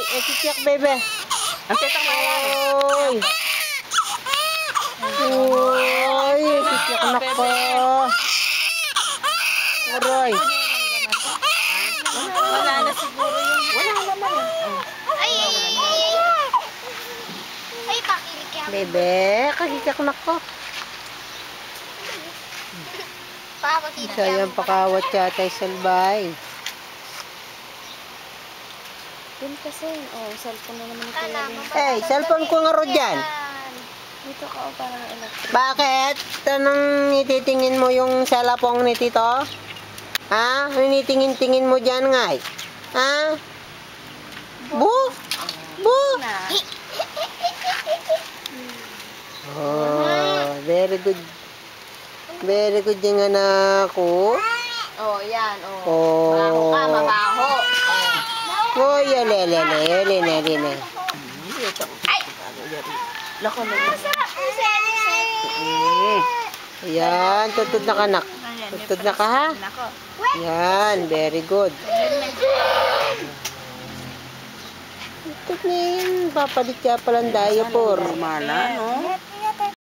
Chichak, bebe. Ang sitang mayan. Oy. Oy, chichak na ko. Aroy. Wala na siguro yun. Wala naman eh. Ay, pakilig ka. Bebe, kachichak na ko. Pakilig ka. Sayang pakawat yata salbay. Yun kasi, cellphone na naman ito. Eh, cellphone ko nga ro dyan. Dito ka o parang electric. Bakit? Tanong ititingin mo yung cellphone ni Tito? Ha? Initingin-tingin mo dyan nga eh. Ha? Bu? Bu? Oh, very good. Very good yung anak ko. Oh, yan. Oh. Mabaho ka, mabaho. Oh, yalele, Ay! Lako na yun. Yan, tutod na ka, anak. Tutod na ka, ha? Yan, very good. Tutod na yun. Papalit ka palang diaper. Normala, no?